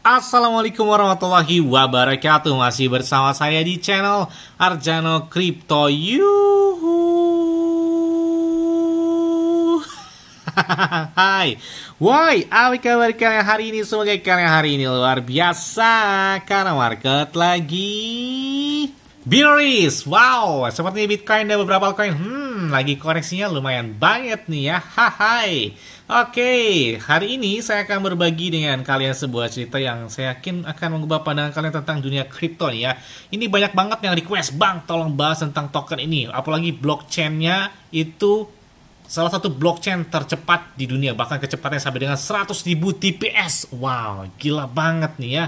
Assalamualaikum warahmatullahi wabarakatuh. Masih bersama saya di channel Arjano Crypto. Hai, woi, apa kabar kalian hari ini? Semoga kalian hari ini luar biasa karena market lagi bearish. Wow, sepertinya Bitcoin dan beberapa altcoin lagi koreksinya lumayan banget nih ya. Hai. Oke, hari ini saya akan berbagi dengan kalian sebuah cerita yang saya yakin akan mengubah pandangan kalian tentang dunia kripto nih ya. Ini banyak banget yang request, Bang, tolong bahas tentang token ini. Apalagi blockchain-nya itu salah satu blockchain tercepat di dunia, bahkan kecepatannya sampai dengan 100.000 TPS. Wow, gila banget nih ya.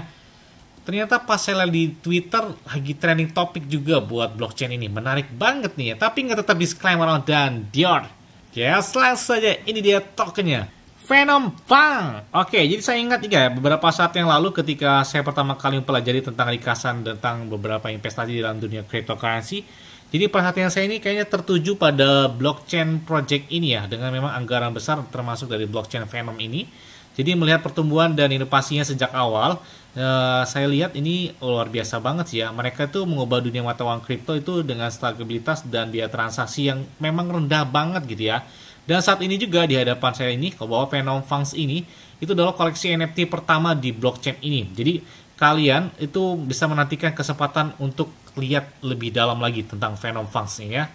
Ternyata pas saya lihat di Twitter lagi trending topik juga buat blockchain ini. Menarik banget nih ya, tapi nggak tetap disclaimer dan Dior. Yes, langsung saja, ini dia tokennya, Phenom Fang. Oke, jadi saya ingat ya, beberapa saat yang lalu ketika saya pertama kali mempelajari tentang ringkasan tentang beberapa investasi dalam dunia cryptocurrency. Jadi perhatian saya ini kayaknya tertuju pada blockchain project ini ya, dengan memang anggaran besar termasuk dari blockchain Phenom ini. Jadi melihat pertumbuhan dan inovasinya sejak awal, saya lihat ini luar biasa banget sih ya. Mereka itu mengubah dunia mata uang kripto itu dengan stabilitas dan biaya transaksi yang memang rendah banget gitu ya. Dan saat ini juga di hadapan saya ini, bahwa Phenom Funds ini itu adalah koleksi NFT pertama di blockchain ini. Jadi kalian itu bisa menantikan kesempatan untuk lihat lebih dalam lagi tentang Phenom Funds ini ya.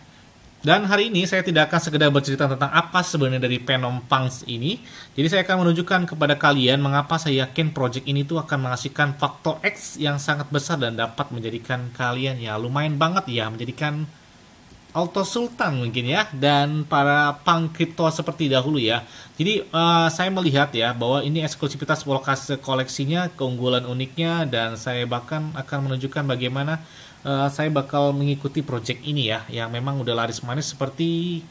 Dan hari ini saya tidak akan sekedar bercerita tentang apa sebenarnya dari Phenom Funds ini. Jadi saya akan menunjukkan kepada kalian mengapa saya yakin project ini tuh akan menghasilkan faktor X yang sangat besar dan dapat menjadikan kalian ya lumayan banget ya, menjadikan auto sultan mungkin ya, dan para pang kripto seperti dahulu ya. Jadi saya melihat ya bahwa ini eksklusivitas lokasi koleksinya, keunggulan uniknya, dan saya bahkan akan menunjukkan bagaimana saya bakal mengikuti project ini ya, yang memang udah laris manis seperti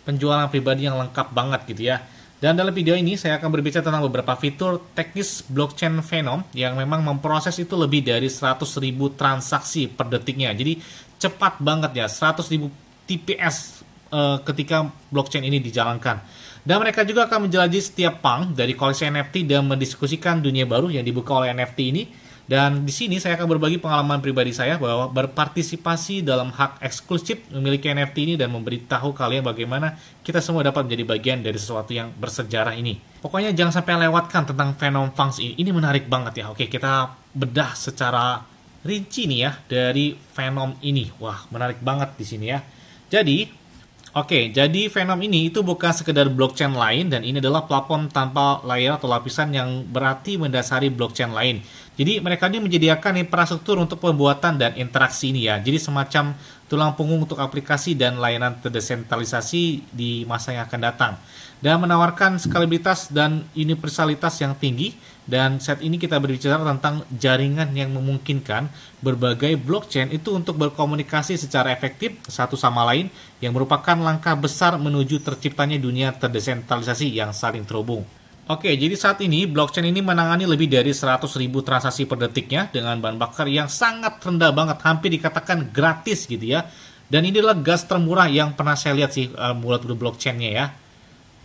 penjualan pribadi yang lengkap banget gitu ya. Dan dalam video ini saya akan berbicara tentang beberapa fitur teknis blockchain Phenom yang memang memproses itu lebih dari 100.000 transaksi per detiknya. Jadi cepat banget ya, 100.000 TPS ketika blockchain ini dijalankan. Dan mereka juga akan menjelajahi setiap pang dari koleksi NFT dan mendiskusikan dunia baru yang dibuka oleh NFT ini. Dan di sini saya akan berbagi pengalaman pribadi saya bahwa berpartisipasi dalam hak eksklusif memiliki NFT ini dan memberitahu kalian bagaimana kita semua dapat menjadi bagian dari sesuatu yang bersejarah ini. Pokoknya jangan sampai lewatkan tentang Phenom Funds ini. Ini menarik banget ya. Oke, kita bedah secara rinci nih ya dari Phenom ini. Wah, menarik banget di sini ya. Jadi Phenom ini itu bukan sekedar blockchain lain, dan ini adalah platform tanpa layer atau lapisan yang berarti mendasari blockchain lain. Jadi mereka ini menyediakan infrastruktur untuk pembuatan dan interaksi ini ya. Jadi semacam tulang punggung untuk aplikasi dan layanan terdesentralisasi di masa yang akan datang. Dan menawarkan skalabilitas dan universalitas yang tinggi. Dan saat ini kita berbicara tentang jaringan yang memungkinkan berbagai blockchain itu untuk berkomunikasi secara efektif satu sama lain, yang merupakan langkah besar menuju terciptanya dunia terdesentralisasi yang saling terhubung. Oke, jadi saat ini blockchain ini menangani lebih dari 100.000 transaksi per detiknya dengan bahan bakar yang sangat rendah banget, hampir dikatakan gratis gitu ya. Dan ini adalah gas termurah yang pernah saya lihat sih buat blockchainnya ya.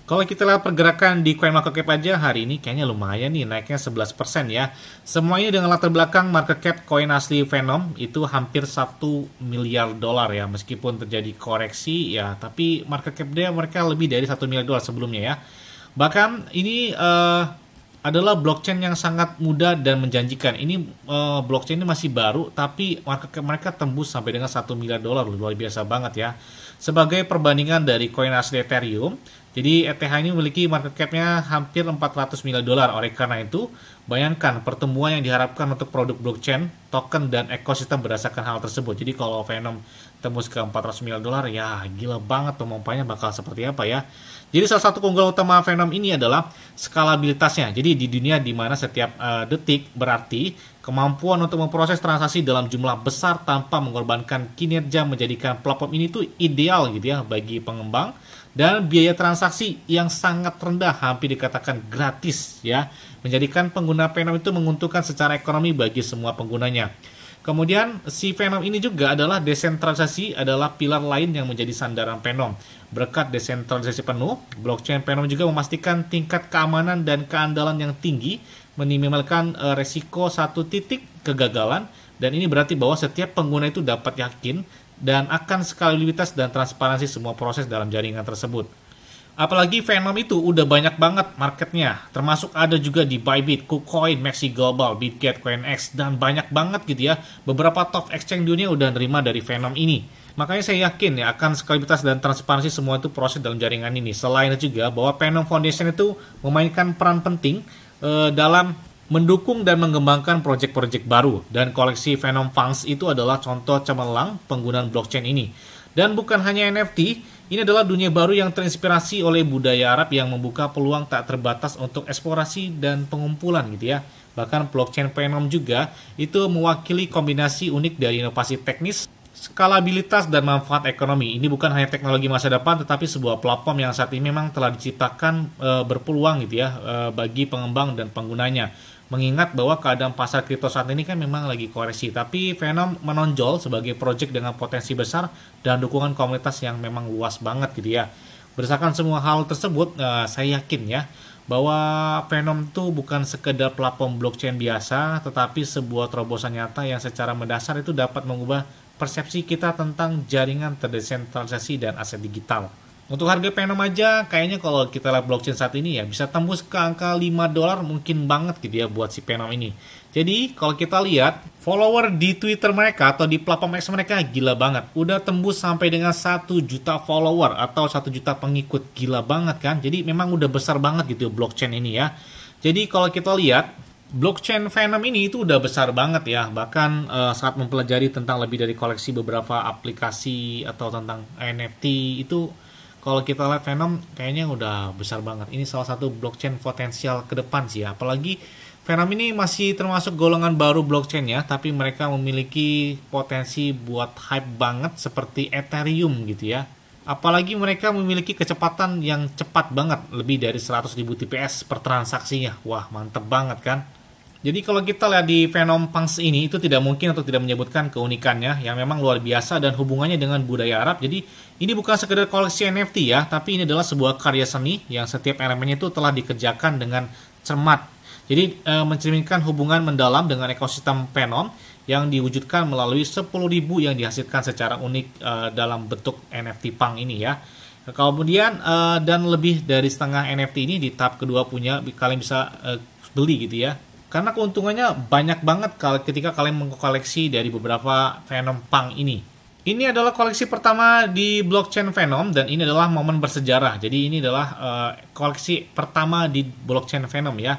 Kalau kita lihat pergerakan di CoinMarketCap aja hari ini kayaknya lumayan nih, naiknya 11% ya. Semuanya dengan latar belakang market cap koin asli Phenom itu hampir 1 miliar dolar ya. Meskipun terjadi koreksi ya, tapi market cap dia mereka lebih dari 1 miliar dolar sebelumnya ya. Bahkan ini adalah blockchain yang sangat mudah dan menjanjikan. Ini blockchain ini masih baru, tapi market cap mereka tembus sampai dengan 1 miliar dolar, luar biasa banget ya. Sebagai perbandingan dari koin asli Ethereum, jadi ETH ini memiliki market cap-nya hampir 400 miliar dolar. Oleh karena itu, bayangkan pertumbuhan yang diharapkan untuk produk blockchain, token, dan ekosistem berdasarkan hal tersebut. Jadi kalau Phenom tembus ke 400 miliar dolar, ya gila banget pemompanya bakal seperti apa ya. Jadi salah satu keunggulan utama Phenom ini adalah skalabilitasnya. Jadi di dunia di mana setiap detik berarti kemampuan untuk memproses transaksi dalam jumlah besar tanpa mengorbankan kinerja menjadikan platform ini tuh ideal gitu ya bagi pengembang, dan biaya transaksi yang sangat rendah, hampir dikatakan gratis ya, menjadikan pengguna Phenom itu menguntungkan secara ekonomi bagi semua penggunanya. Kemudian si Phenom ini juga adalah desentralisasi, adalah pilar lain yang menjadi sandaran Phenom. Berkat desentralisasi penuh, blockchain Phenom juga memastikan tingkat keamanan dan keandalan yang tinggi, meminimalkan resiko satu titik kegagalan, dan ini berarti bahwa setiap pengguna itu dapat yakin dan akan skalabilitas dan transparansi semua proses dalam jaringan tersebut. Apalagi Phenom itu udah banyak banget marketnya, termasuk ada juga di Bybit, KuCoin, Maxi Global, Bitget, CoinEx, dan banyak banget gitu ya. Beberapa top exchange dunia udah nerima dari Phenom ini. Makanya saya yakin ya akan skalabilitas dan transparansi semua itu proses dalam jaringan ini. Selain itu juga bahwa Phenom Foundation itu memainkan peran penting dalam mendukung dan mengembangkan proyek-proyek baru. Dan koleksi Phenom Funds itu adalah contoh cemerlang penggunaan blockchain ini. Dan bukan hanya NFT, ini adalah dunia baru yang terinspirasi oleh budaya Arab yang membuka peluang tak terbatas untuk eksplorasi dan pengumpulan gitu ya. Bahkan blockchain Phenom juga itu mewakili kombinasi unik dari inovasi teknis, skalabilitas, dan manfaat ekonomi. Ini bukan hanya teknologi masa depan, tetapi sebuah platform yang saat ini memang telah diciptakan berpeluang gitu ya bagi pengembang dan penggunanya. Mengingat bahwa keadaan pasar kripto saat ini kan memang lagi koreksi, tapi Phenom menonjol sebagai proyek dengan potensi besar dan dukungan komunitas yang memang luas banget gitu ya. Berdasarkan semua hal tersebut, saya yakin ya bahwa Phenom itu bukan sekedar platform blockchain biasa, tetapi sebuah terobosan nyata yang secara mendasar itu dapat mengubah persepsi kita tentang jaringan terdesentralisasi dan aset digital. Untuk harga Phenom aja, kayaknya kalau kita lihat blockchain saat ini ya bisa tembus ke angka $5 mungkin banget gitu ya buat si Phenom ini. Jadi kalau kita lihat follower di Twitter mereka atau di platform X mereka gila banget. Udah tembus sampai dengan 1 juta follower atau 1 juta pengikut, gila banget kan. Jadi memang udah besar banget gitu blockchain ini ya. Jadi kalau kita lihat blockchain Phenom ini itu udah besar banget ya. Bahkan saat mempelajari tentang lebih dari koleksi beberapa aplikasi atau tentang NFT itu, kalau kita lihat Phenom kayaknya udah besar banget. Ini salah satu blockchain potensial ke depan sih ya. Apalagi Phenom ini masih termasuk golongan baru blockchain ya, tapi mereka memiliki potensi buat hype banget seperti Ethereum gitu ya. Apalagi mereka memiliki kecepatan yang cepat banget, lebih dari 100.000 TPS per transaksinya. Wah, mantep banget kan? Jadi kalau kita lihat di Phenom Funds ini, itu tidak mungkin untuk tidak menyebutkan keunikannya yang memang luar biasa dan hubungannya dengan budaya Arab. Jadi ini bukan sekedar koleksi NFT ya, tapi ini adalah sebuah karya seni yang setiap elemennya itu telah dikerjakan dengan cermat. Jadi mencerminkan hubungan mendalam dengan ekosistem Phenom yang diwujudkan melalui 10.000 yang dihasilkan secara unik dalam bentuk NFT Punk ini ya. Kemudian dan lebih dari setengah NFT ini di tahap kedua punya kalian bisa beli gitu ya. Karena keuntungannya banyak banget ketika kalian mengkoleksi dari beberapa Phenom Punk ini. Ini adalah koleksi pertama di blockchain Phenom dan ini adalah momen bersejarah. Jadi ini adalah koleksi pertama di blockchain Phenom ya.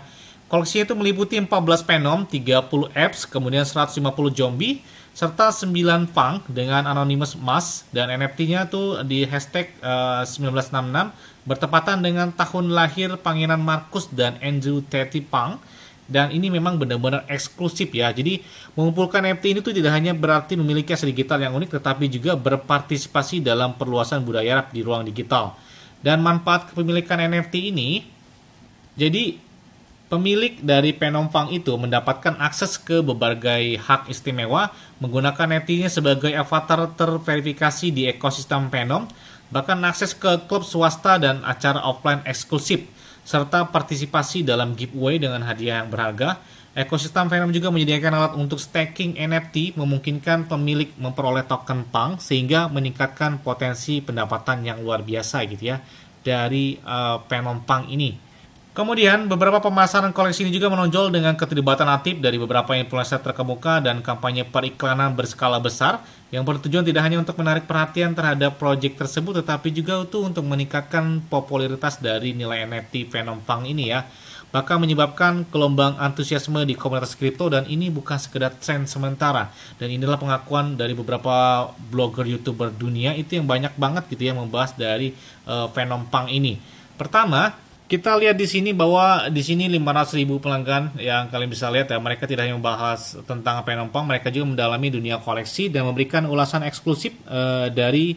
Koleksinya itu meliputi 14 Phenom, 30 apps, kemudian 150 zombie, serta 9 Punk dengan anonymous mask, dan NFT-nya tuh di hashtag 1966 bertepatan dengan tahun lahir Pangeran Marcus dan Andrew Tate Punk. Dan ini memang benar-benar eksklusif ya. Jadi mengumpulkan NFT ini tuh tidak hanya berarti memiliki aset digital yang unik, tetapi juga berpartisipasi dalam perluasan budaya Arab di ruang digital. Dan manfaat kepemilikan NFT ini, jadi pemilik dari Phenom Punk itu mendapatkan akses ke berbagai hak istimewa menggunakan NFT-nya sebagai avatar terverifikasi di ekosistem Phenom, bahkan akses ke klub swasta dan acara offline eksklusif, serta partisipasi dalam giveaway dengan hadiah yang berharga. Ekosistem Phenom juga menyediakan alat untuk staking NFT, memungkinkan pemilik memperoleh token Punk sehingga meningkatkan potensi pendapatan yang luar biasa gitu ya dari Phenom Punk ini. Kemudian beberapa pemasaran koleksi ini juga menonjol dengan keterlibatan aktif dari beberapa influencer terkemuka dan kampanye periklanan berskala besar yang bertujuan tidak hanya untuk menarik perhatian terhadap proyek tersebut, tetapi juga untuk meningkatkan popularitas dari nilai NFT Phenom Punk ini ya. Bahkan menyebabkan gelombang antusiasme di komunitas kripto, dan ini bukan sekedar tren sementara. Dan inilah pengakuan dari beberapa blogger YouTuber dunia itu yang banyak banget gitu ya membahas dari Phenom Punk ini. Pertama, kita lihat di sini bahwa di sini 500.000 pelanggan yang kalian bisa lihat ya, mereka tidak hanya membahas tentang Phenom Punk, mereka juga mendalami dunia koleksi dan memberikan ulasan eksklusif dari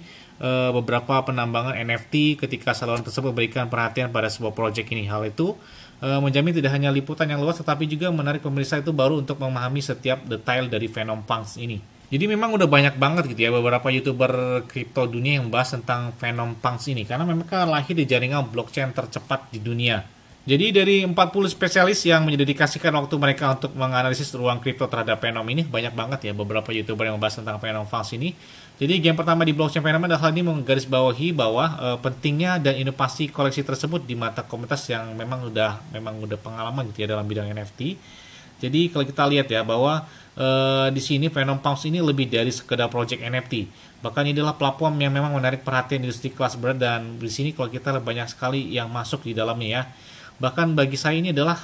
beberapa penambangan NFT ketika saluran tersebut memberikan perhatian pada sebuah proyek ini. Hal itu menjamin tidak hanya liputan yang luas, tetapi juga menarik pemirsa itu baru untuk memahami setiap detail dari Phenom Punk ini. Jadi memang udah banyak banget gitu ya beberapa YouTuber kripto dunia yang membahas tentang Phenom Punk ini, karena mereka lahir di jaringan blockchain tercepat di dunia. Jadi dari 40 spesialis yang mendedikasikan waktu mereka untuk menganalisis ruang kripto terhadap Phenom ini, banyak banget ya beberapa YouTuber yang membahas tentang Phenom Funds ini. Jadi game pertama di blockchain Phenom adalah ini menggarisbawahi bahwa pentingnya dan inovasi koleksi tersebut di mata komunitas yang memang udah pengalaman gitu ya dalam bidang NFT. Jadi kalau kita lihat ya bahwa di sini Phenom Funds ini lebih dari sekedar project NFT. Bahkan ini adalah platform yang memang menarik perhatian industri kelas berat, dan di sini kalau kita banyak sekali yang masuk di dalamnya ya. Bahkan bagi saya ini adalah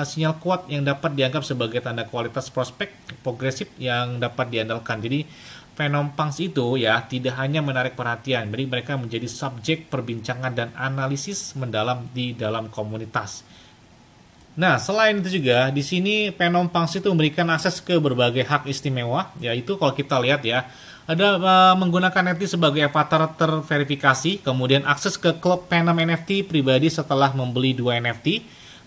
sinyal kuat yang dapat dianggap sebagai tanda kualitas prospek progresif yang dapat diandalkan. Jadi Phenom Funds itu ya tidak hanya menarik perhatian, jadi mereka menjadi subjek perbincangan dan analisis mendalam di dalam komunitas. Nah, selain itu juga di sini Phenom Funds itu memberikan akses ke berbagai hak istimewa, yaitu kalau kita lihat ya, ada menggunakan NFT sebagai avatar terverifikasi, kemudian akses ke klub Phenom NFT pribadi setelah membeli 2 NFT,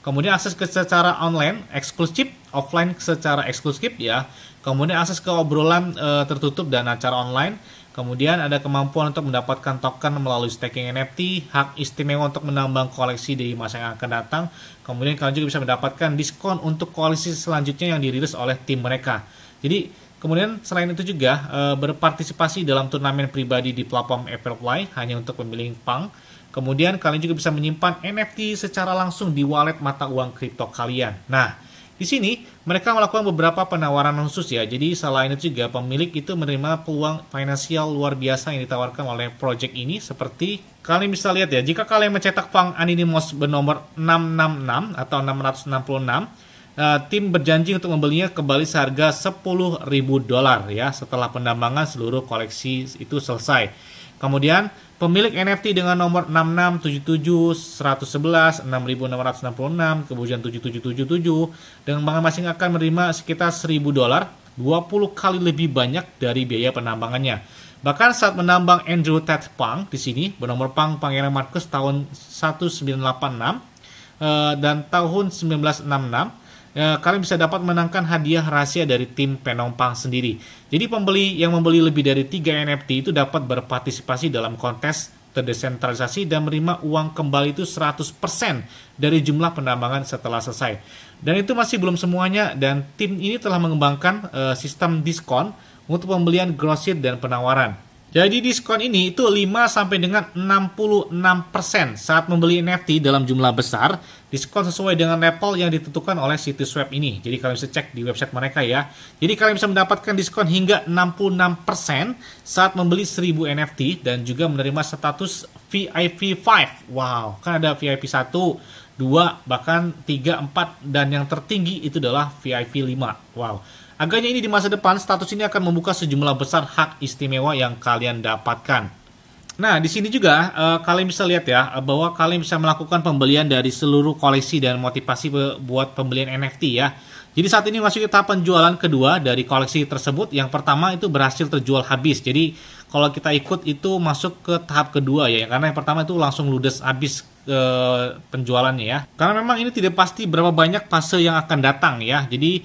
kemudian akses ke secara online eksklusif, offline secara eksklusif ya, kemudian akses ke obrolan tertutup dan acara online, kemudian ada kemampuan untuk mendapatkan token melalui staking NFT, hak istimewa untuk menambang koleksi di masa yang akan datang, kemudian kalian juga bisa mendapatkan diskon untuk koleksi selanjutnya yang dirilis oleh tim mereka. Jadi kemudian selain itu juga berpartisipasi dalam turnamen pribadi di platform Applefly hanya untuk pemilih Pang. Kemudian kalian juga bisa menyimpan NFT secara langsung di wallet mata uang kripto kalian. Nah, di sini mereka melakukan beberapa penawaran khusus ya. Jadi selain itu juga pemilik itu menerima peluang finansial luar biasa yang ditawarkan oleh project ini, seperti kalian bisa lihat ya, jika kalian mencetak Pang Anonymous bernomor 666 atau 666, tim berjanji untuk membelinya kembali seharga $10.000 ya setelah pendambangan seluruh koleksi itu selesai. Kemudian pemilik NFT dengan nomor 6677 111 6666 kemudian 7777 dengan masing-masing akan menerima sekitar $1.000, 20 kali lebih banyak dari biaya penambangannya. Bahkan saat menambang Andrew Tate Pang di sini bernomor Pang Pangeran Marcus tahun 1986 dan tahun 1966, kalian bisa dapat menangkan hadiah rahasia dari tim Phenom Funds sendiri. Jadi pembeli yang membeli lebih dari 3 NFT itu dapat berpartisipasi dalam kontes terdesentralisasi dan menerima uang kembali itu 100% dari jumlah penambangan setelah selesai. Dan itu masih belum semuanya, dan tim ini telah mengembangkan sistem diskon untuk pembelian grosir dan penawaran. Jadi diskon ini itu 5 sampai dengan 66% saat membeli NFT dalam jumlah besar. Diskon sesuai dengan level yang ditentukan oleh situs web ini. Jadi kalian bisa cek di website mereka ya. Jadi kalian bisa mendapatkan diskon hingga 66% saat membeli 1000 NFT dan juga menerima status VIP 5. Wow, kan ada VIP 1, 2, bahkan 3, 4, dan yang tertinggi itu adalah VIP 5. Wow. Agaknya ini di masa depan status ini akan membuka sejumlah besar hak istimewa yang kalian dapatkan. Nah, di sini juga kalian bisa lihat ya bahwa kalian bisa melakukan pembelian dari seluruh koleksi dan motivasi buat pembelian NFT ya. Jadi saat ini masuk ke tahap penjualan kedua dari koleksi tersebut. Yang pertama itu berhasil terjual habis. Jadi kalau kita ikut itu masuk ke tahap kedua ya, karena yang pertama itu langsung ludes habis penjualannya ya. Karena memang ini tidak pasti berapa banyak fase yang akan datang ya. Jadi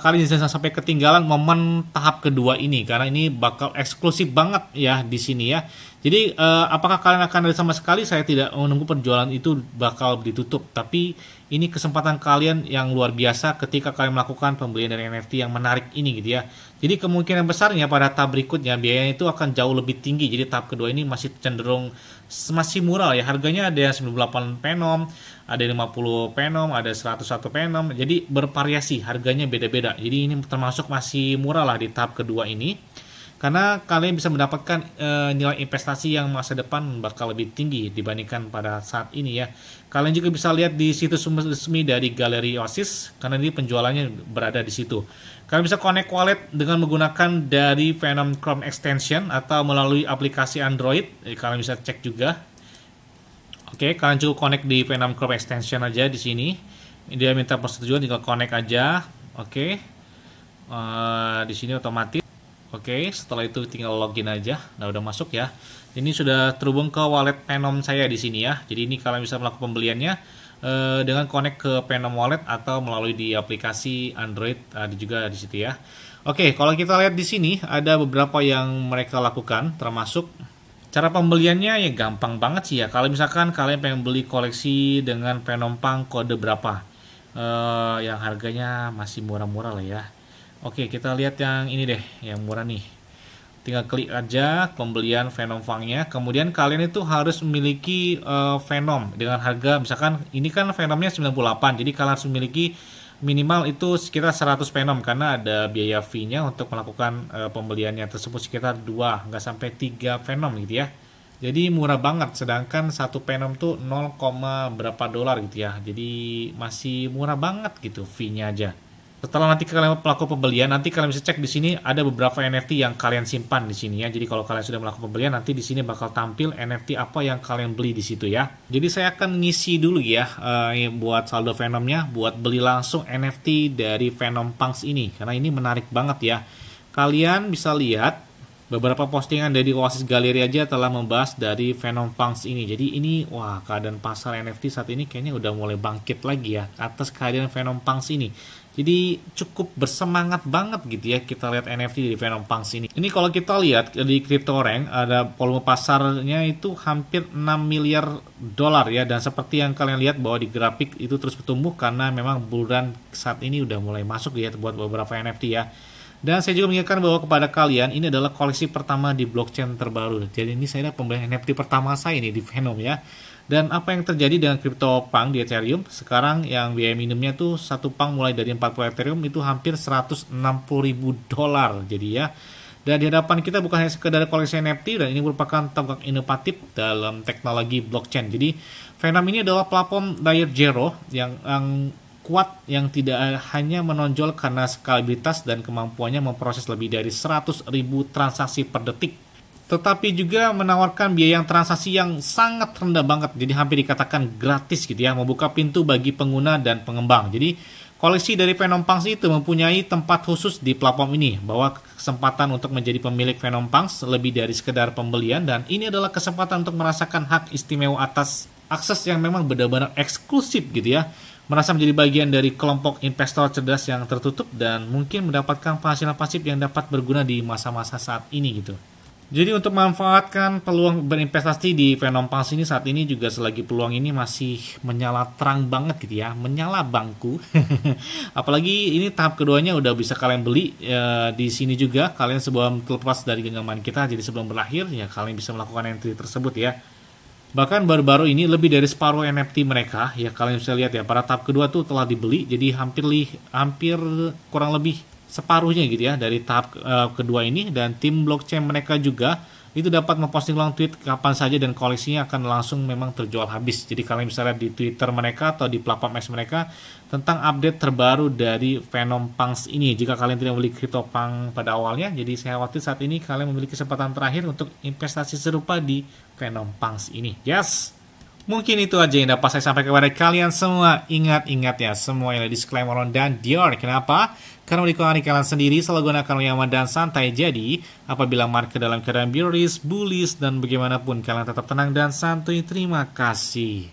kalian jangan sampai ketinggalan momen tahap kedua ini, karena ini bakal eksklusif banget ya di sini ya. Jadi apakah kalian akan ada sama sekali? Saya tidak menunggu penjualan itu bakal ditutup, tapi ini kesempatan kalian yang luar biasa ketika kalian melakukan pembelian dari NFT yang menarik ini gitu ya. Jadi kemungkinan besarnya pada tahap berikutnya biayanya itu akan jauh lebih tinggi. Jadi tahap kedua ini masih cenderung masih murah ya. Harganya ada 98 Phenom, ada 50 Phenom, ada 101 Phenom. Jadi bervariasi, harganya beda-beda. Jadi ini termasuk masih murah lah di tahap kedua ini. Karena kalian bisa mendapatkan nilai investasi yang masa depan bakal lebih tinggi dibandingkan pada saat ini ya. Kalian juga bisa lihat di situs resmi dari Galeri Oasis, karena ini penjualannya berada di situ. Kalian bisa connect wallet dengan menggunakan dari Phenom Chrome Extension atau melalui aplikasi Android. Jadi kalian bisa cek juga. Oke, kalian cukup connect di Phenom Chrome Extension aja di sini. Dia minta persetujuan, tinggal connect aja. Oke, di sini otomatis. Oke, setelah itu tinggal login aja. Nah, udah masuk ya. Ini sudah terhubung ke wallet Phenom saya di sini ya. Jadi ini kalian bisa melakukan pembeliannya dengan connect ke Phenom Wallet atau melalui di aplikasi Android, ada juga di situ ya. Oke, kalau kita lihat di sini ada beberapa yang mereka lakukan, termasuk Cara pembeliannya ya gampang banget sih ya. Kalau misalkan kalian pengen beli koleksi dengan Venompunk kode berapa, yang harganya masih murah-murah lah ya. Oke, kita lihat yang ini deh, yang murah nih. Tinggal klik aja pembelian Venompunk-nya. Kemudian kalian itu harus memiliki Venom dengan harga, misalkan ini kan Venomnya 98, jadi kalian harus memiliki minimal itu sekitar 100 Venom karena ada biaya fee-nya untuk melakukan pembeliannya tersebut sekitar 2 nggak sampai 3 Venom gitu ya. Jadi murah banget, sedangkan satu Venom tuh 0, berapa dolar gitu ya. Jadi masih murah banget gitu fee-nya aja. Setelah nanti kalian melakukan pembelian, nanti kalian bisa cek di sini ada beberapa NFT yang kalian simpan di sini ya. Jadi kalau kalian sudah melakukan pembelian, nanti di sini bakal tampil NFT apa yang kalian beli di situ ya. Jadi saya akan ngisi dulu ya buat saldo Venomnya, buat beli langsung NFT dari Venompunk ini karena ini menarik banget ya. Kalian bisa lihat beberapa postingan dari Oasis Gallery aja telah membahas dari Venompunk ini. Jadi ini wah, keadaan pasar NFT saat ini kayaknya udah mulai bangkit lagi ya atas kehadiran Venompunk ini. Jadi cukup bersemangat banget gitu ya kita lihat NFT di Venompunk ini. Ini kalau kita lihat di CryptoRank ada volume pasarnya itu hampir 6 miliar dolar ya, dan seperti yang kalian lihat bahwa di grafik itu terus bertumbuh karena memang bulan saat ini udah mulai masuk ya buat beberapa NFT ya. Dan saya juga mengingatkan bahwa kepada kalian ini adalah koleksi pertama di blockchain terbaru. Jadi ini saya ada pembelian NFT pertama saya ini di Venom ya. Dan apa yang terjadi dengan CryptoPunk di Ethereum sekarang yang biaya minimumnya tuh satu punk mulai dari 40 Ethereum itu hampir 160.000 dolar jadi ya. Dan di hadapan kita bukan hanya sekedar koleksi NFT, dan ini merupakan tonggak inovatif dalam teknologi blockchain. Jadi Venom ini adalah platform layer zero yang kuat yang tidak hanya menonjol karena skalabilitas dan kemampuannya memproses lebih dari 100.000 transaksi per detik, tetapi juga menawarkan biaya yang transaksi yang sangat rendah banget, jadi hampir dikatakan gratis gitu ya, membuka pintu bagi pengguna dan pengembang. Jadi koleksi dari Venompunk itu mempunyai tempat khusus di platform ini, bahwa kesempatan untuk menjadi pemilik Venompunk lebih dari sekedar pembelian, dan ini adalah kesempatan untuk merasakan hak istimewa atas akses yang memang benar-benar eksklusif gitu ya, merasa menjadi bagian dari kelompok investor cerdas yang tertutup dan mungkin mendapatkan penghasilan pasif yang dapat berguna di masa-masa saat ini gitu. Jadi untuk memanfaatkan peluang berinvestasi di Venompunk ini saat ini juga selagi peluang ini masih menyala terang banget gitu ya, menyala bangku. Apalagi ini tahap keduanya udah bisa kalian beli di sini juga, kalian sebelum terlepas dari genggaman kita, jadi sebelum berakhir ya kalian bisa melakukan entry tersebut ya. Bahkan baru-baru ini lebih dari separuh NFT mereka ya kalian bisa lihat ya, pada tahap kedua tuh telah dibeli, jadi hampir kurang lebih separuhnya gitu ya dari tahap kedua ini. Dan tim blockchain mereka juga itu dapat memposting ulang tweet kapan saja dan koleksinya akan langsung memang terjual habis. Jadi kalian bisa lihat di Twitter mereka atau di platform X mereka tentang update terbaru dari Venompunk ini. Jika kalian tidak beli CryptoPunk pada awalnya, jadi saya khawatir saat ini kalian memiliki kesempatan terakhir untuk investasi serupa di Venompunk ini. Yes! Mungkin itu aja yang dapat saya sampaikan kepada kalian semua. Ingat-ingat ya, semua yang ada disclaimer on dan Dior. Kenapa? Karena di kalian sendiri selalu gunakan yang aman dan santai. Jadi, apabila market dalam keadaan bearish, bullish, dan bagaimanapun kalian tetap tenang dan santuy. Terima kasih.